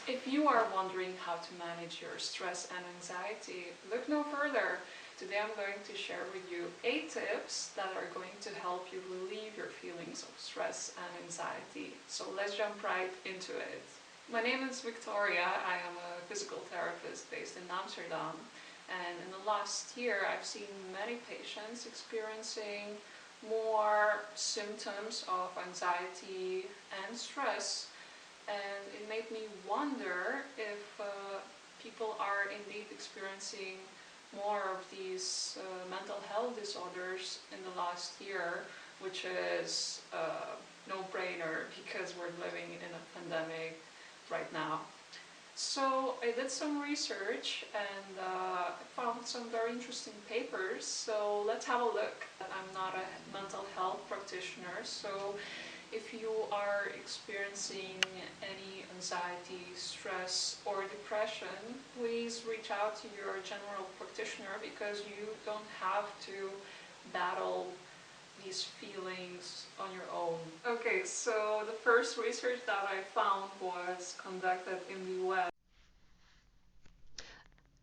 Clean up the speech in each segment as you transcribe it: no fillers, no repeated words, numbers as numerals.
If you are wondering how to manage your stress and anxiety, look no further. Today I'm going to share with you 8 tips that are going to help you relieve your feelings of stress and anxiety. So let's jump right into it. My name is Viktorija. I am a physical therapist based in Amsterdam. And in the last year I've seen many patients experiencing more symptoms of anxiety and stress. And it made me wonder if people are indeed experiencing more of these mental health disorders in the last year, which is a no-brainer because we're living in a pandemic right now. So I did some research and found some very interesting papers, so let's have a look. I'm not a mental health practitioner, so if you are experiencing any anxiety, stress, or depression, please reach out to your general practitioner because you don't have to battle these feelings on your own. Okay, so the first research that I found was conducted in the US.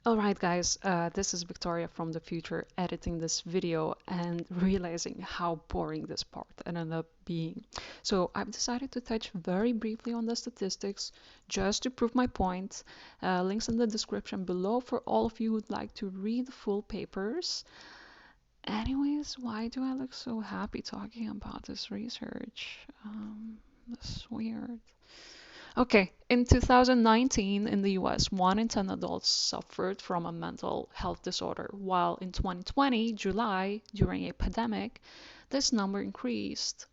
Alright guys, this is Victoria from the future editing this video and realizing how boring this part ended up being. So I've decided to touch very briefly on the statistics just to prove my point. Links in the description below for all of you who'd like to read the full papers. Anyways, why do I look so happy talking about this research? That's weird. Okay, in 2019 in the US, 1 in 10 adults suffered from a mental health disorder, while in 2020, July, during a pandemic, this number increased.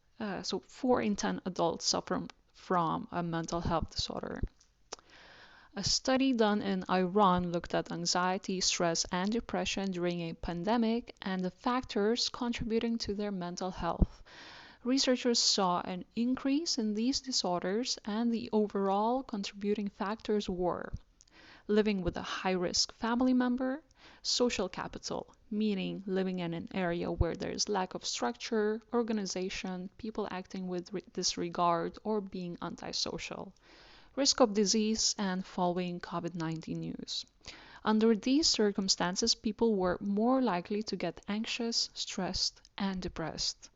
So 4 in 10 adults suffer from a mental health disorder. A study done in Iran looked at anxiety, stress, and depression during a pandemic and the factors contributing to their mental health. Researchers saw an increase in these disorders, and the overall contributing factors were living with a high-risk family member, social capital, meaning living in an area where there is lack of structure, organization, people acting with disregard, or being antisocial, risk of disease, and following COVID-19 news. Under these circumstances, people were more likely to get anxious, stressed, and depressed.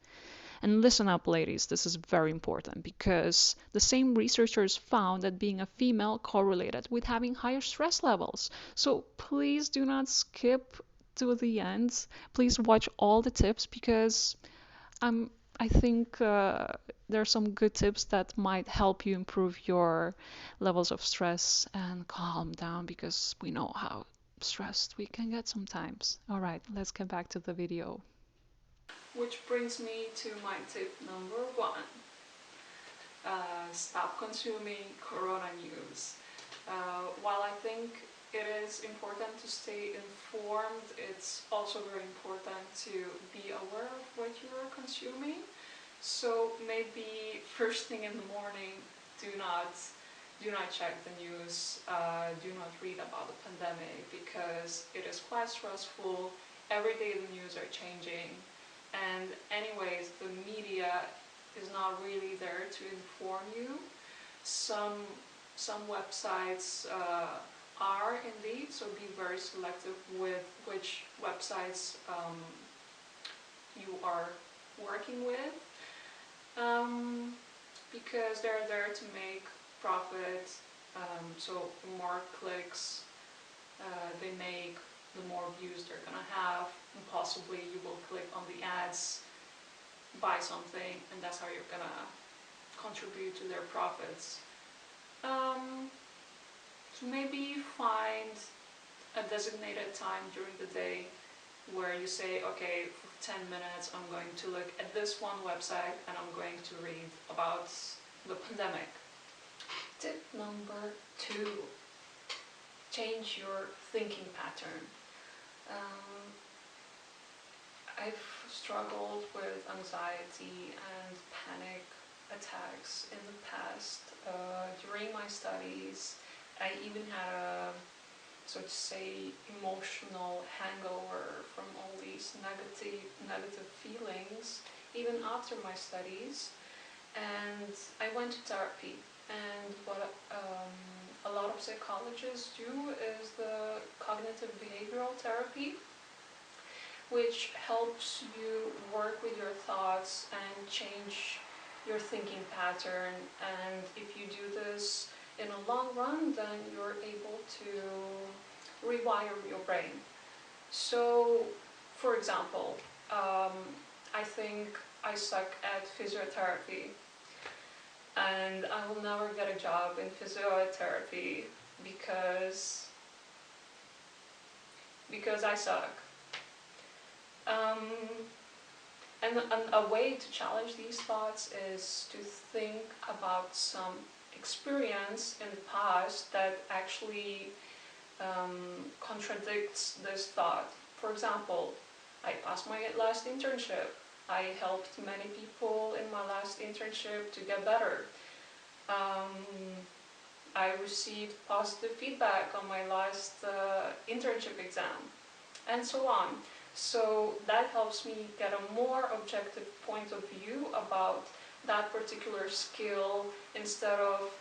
And listen up, ladies, this is very important because the same researchers found that being a female correlated with having higher stress levels. So please do not skip to the end. Please watch all the tips because I think there are some good tips that might help you improve your levels of stress and calm down because we know how stressed we can get sometimes. All right, let's get back to the video. Which brings me to my tip number 1. Stop consuming Corona news. While I think it is important to stay informed, it's also very important to be aware of what you're consuming. So maybe first thing in the morning, do not check the news, do not read about the pandemic because it is quite stressful. Every day the news are changing. And anyways, the media is not really there to inform you. Some websites are indeed, so be very selective with which websites you are working with, because they're there to make profit. So the more clicks they make, the more views they're gonna have, and possibly you will click on the ads, buy something, and that's how you're gonna contribute to their profits. So maybe find a designated time during the day where you say, okay, for 10 minutes I'm going to look at this one website and I'm going to read about the pandemic. Tip number 2, change your thinking pattern. I've struggled with anxiety and panic attacks in the past. During my studies, I even had a, so to say, emotional hangover from all these negative feelings, even after my studies. And I went to therapy, and what a lot of psychologists do is the cognitive behavioral therapy, which helps you work with your thoughts and change your thinking pattern. And if you do this in a long run, then you're able to rewire your brain. So, for example, I think I suck at physiotherapy, and I will never get a job in physiotherapy because I suck. Um, and a way to challenge these thoughts is to think about some experience in the past that actually contradicts this thought. For example, I passed my last internship. I helped many people in my last internship to get better. I received positive feedback on my last internship exam, and so on. So that helps me get a more objective point of view about that particular skill instead of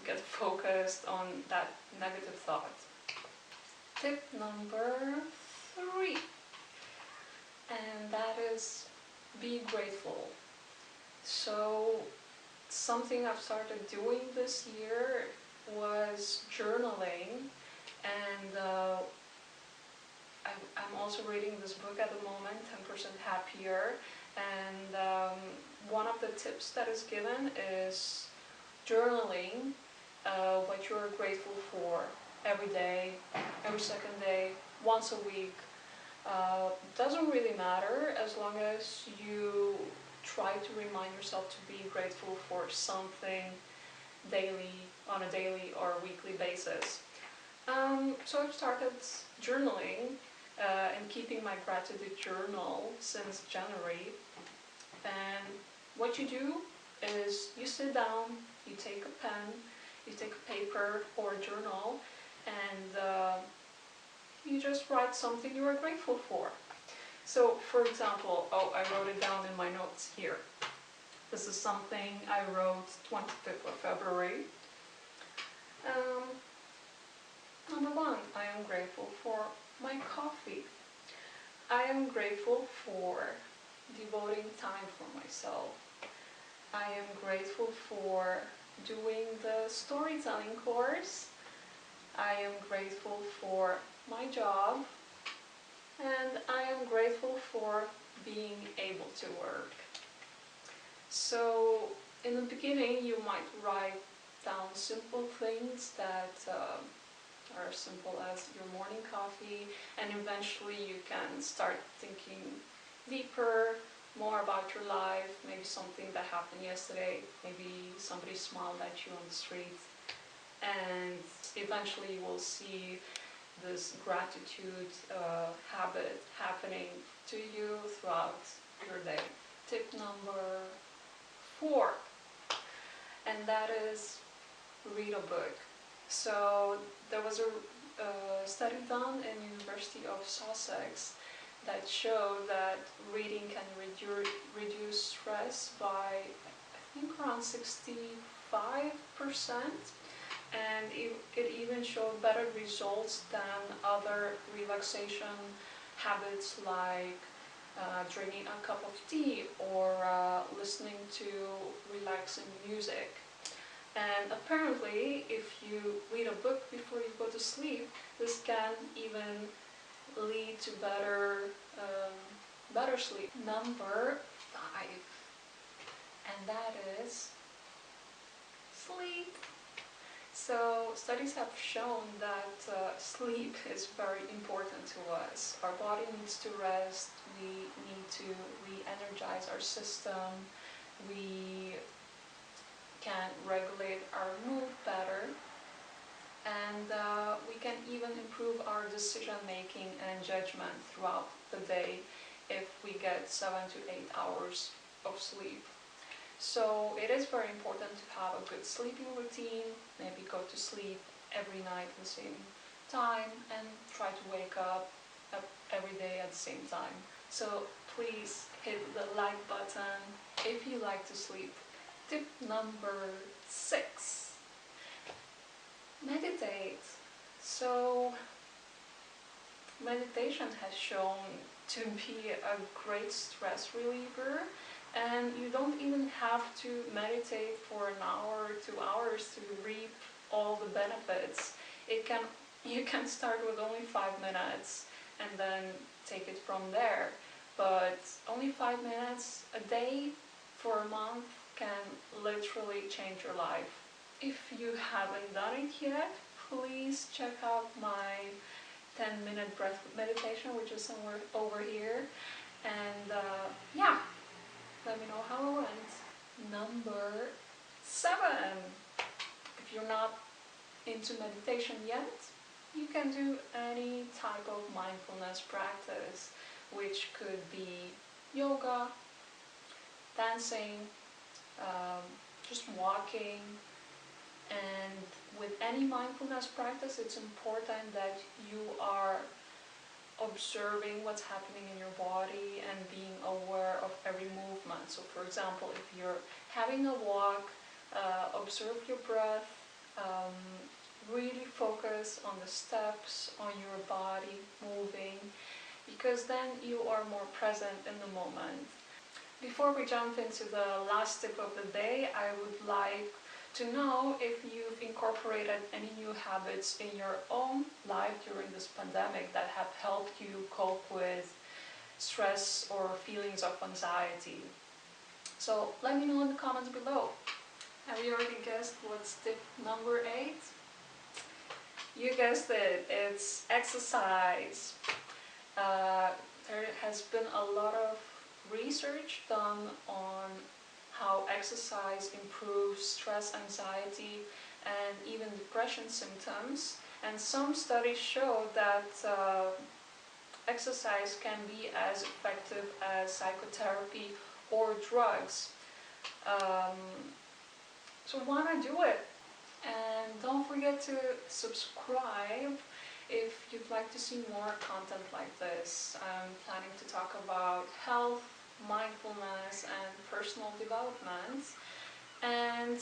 get focused on that negative thought. Tip number 3, and that is be grateful. So something I've started doing this year was journaling, and I'm also reading this book at the moment, 10% Happier, and one of the tips that is given is journaling what you're grateful for every day, every second day, once a week. Doesn't really matter as long as you try to remind yourself to be grateful for something daily, on a daily or weekly basis. So I've started journaling and keeping my gratitude journal since January. And what you do is you sit down, you take a pen, you take a paper or a journal, and you just write something you are grateful for. So, for example, I wrote it down in my notes here. This is something I wrote 25th of February. Number 1, I am grateful for my coffee. I am grateful for devoting time for myself. I am grateful for doing the storytelling course. I am grateful for my job. And I am grateful for being able to work. So in the beginning you might write down simple things that are simple as your morning coffee, and eventually you can start thinking deeper, more about your life, maybe something that happened yesterday, maybe somebody smiled at you on the street, and eventually you will see this gratitude habit happening to you throughout your day. Tip number 4, and that is read a book. So there was a study done in University of Sussex that showed that reading can reduce stress by, I think, around 65%, and it even showed better results than other relaxation habits like drinking a cup of tea or listening to relaxing music. And apparently, if you read a book before you go to sleep, this can even lead to better sleep. Number 5, and that is sleep. So studies have shown that sleep is very important to us. Our body needs to rest, we need to re-energize our system, we can regulate our mood better, and we can even improve our decision making and judgment throughout the day if we get 7 to 8 hours of sleep. So it is very important to have a good sleeping routine, maybe go to sleep every night at the same time and try to wake up every day at the same time. So please hit the like button if you like to sleep. Tip number 6, meditation has shown to be a great stress reliever, and you don't even have to meditate for an hour or 2 hours to reap all the benefits. You can start with only 5 minutes and then take it from there. But only 5 minutes a day for a month can literally change your life. If you haven't done it yet, please check out my 10-minute breath meditation, which is somewhere over here. And yeah, let me know how it went. Number 7. If you're not into meditation yet, you can do any type of mindfulness practice, which could be yoga, dancing, just walking. And with any mindfulness practice, it's important that you are observing what's happening in your body and being aware of every movement. So for example, if you're having a walk, observe your breath, really focus on the steps, on your body moving, because then you are more present in the moment. Before we jump into the last tip of the day, I would like to know if you've incorporated any new habits in your own life during this pandemic that have helped you cope with stress or feelings of anxiety. So let me know in the comments below. Have you already guessed what's tip number 8? You guessed it, it's exercise. There has been a lot of research done on how exercise improves stress, anxiety, and even depression symptoms. And some studies show that exercise can be as effective as psychotherapy or drugs. So why not do it? And don't forget to subscribe if you'd like to see more content like this. I'm planning to talk about health, mindfulness, and personal development. And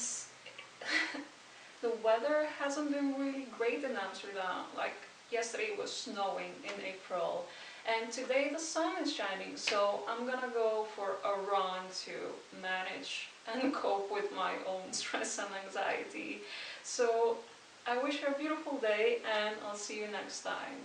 the weather hasn't been really great in Amsterdam. Like yesterday it was snowing in April, and today the sun is shining, so I'm gonna go for a run to manage and cope with my own stress and anxiety. So I wish you a beautiful day, and I'll see you next time.